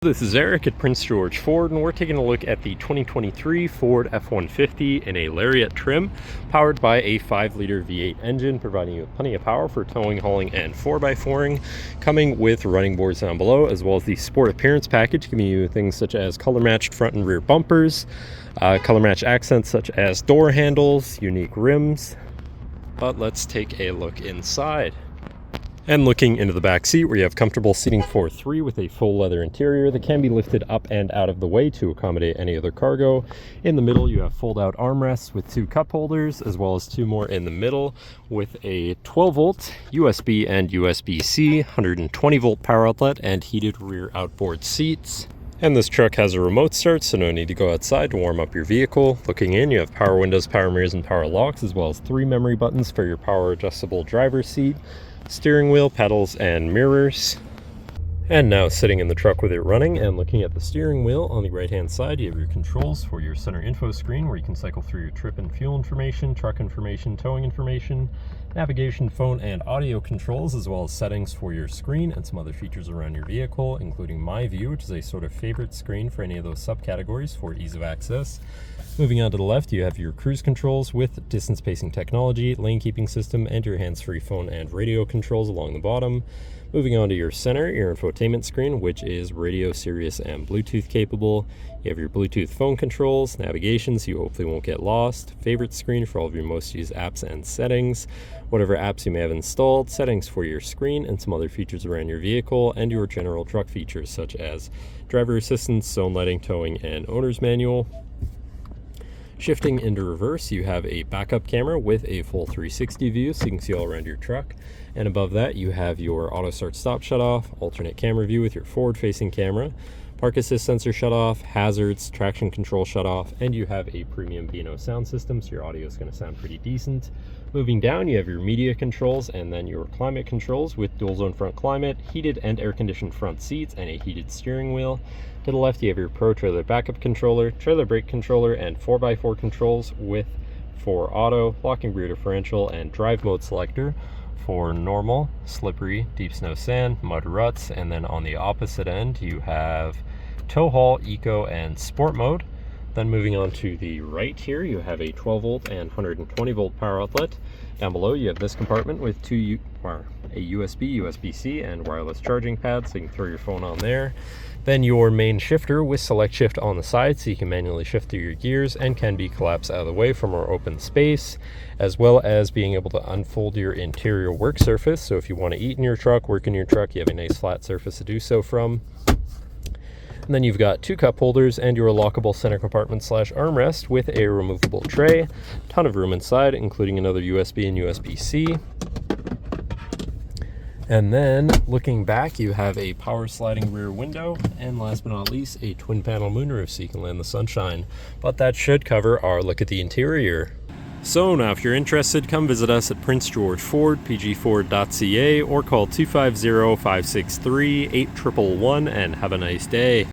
This is Eric at Prince George Ford, and we're taking a look at the 2023 Ford F-150 in a Lariat trim, powered by a 5-liter V8 engine, providing you with plenty of power for towing, hauling, and 4x4ing, coming with running boards down below, as well as the Sport Appearance package, giving you things such as color-matched front and rear bumpers, color-matched accents such as door handles, unique rims. But let's take a look inside. And looking into the back seat, where you have comfortable seating for 3 with a full leather interior that can be lifted up and out of the way to accommodate any other cargo. In the middle, you have fold-out armrests with 2 cup holders, as well as 2 more in the middle with a 12-volt USB and USB-C, 120-volt power outlet, and heated rear outboard seats. And this truck has a remote start, so no need to go outside to warm up your vehicle. Looking in, you have power windows, power mirrors, and power locks, as well as 3 memory buttons for your power adjustable driver's seat, steering wheel, pedals, and mirrors. And now sitting in the truck with it running and looking at the steering wheel, on the right hand side you have your controls for your center info screen, where you can cycle through your trip and fuel information, truck information, towing information, navigation, phone, and audio controls, as well as settings for your screen and some other features around your vehicle, including My View, which is a sort of favorite screen for any of those subcategories for ease of access. Moving on to the left, you have your cruise controls with distance pacing technology, lane keeping system, and your hands-free phone and radio controls along the bottom. Moving on to your center, your infotainment screen, which is radio, Sirius, and Bluetooth capable. You have your Bluetooth phone controls, navigation, so you hopefully won't get lost, favorite screen for all of your most used apps and settings, whatever apps you may have installed, settings for your screen, and some other features around your vehicle, and your general truck features such as driver assistance, zone lighting, towing, and owner's manual. Shifting into reverse, you have a backup camera with a full 360 view, so you can see all around your truck. And above that, you have your auto start stop shut off, alternate camera view with your forward facing camera, park assist sensor shut off, hazards, traction control shut off, and you have a premium B&O sound system, so your audio is going to sound pretty decent. Moving down, you have your media controls and then your climate controls with dual zone front climate, heated and air conditioned front seats, and a heated steering wheel. To the left, you have your Pro Trailer backup controller, trailer brake controller, and 4x4 controls with 4 auto, locking rear differential, and drive mode selector for normal, slippery, deep snow, sand, mud, ruts. And then on the opposite end, you have tow haul, eco, and sport mode. Then moving on to the right here, you have a 12-volt and 120-volt power outlet. Down below, you have this compartment with a USB, USB-C, and wireless charging pads, so you can throw your phone on there. Then your main shifter with select shift on the side, so you can manually shift through your gears and can be collapsed out of the way for more open space, as well as being able to unfold your interior work surface. So if you want to eat in your truck, work in your truck, you have a nice flat surface to do so from. And then you've got 2 cup holders and your lockable center compartment / armrest with a removable tray. Ton of room inside, including another USB and USB-C. And then looking back, you have a power sliding rear window, and last but not least, a twin panel moonroof so you can land the sunshine. But that should cover our look at the interior. So now if you're interested, come visit us at Prince George Ford, pgford.ca, or call 250-563-8111 and have a nice day.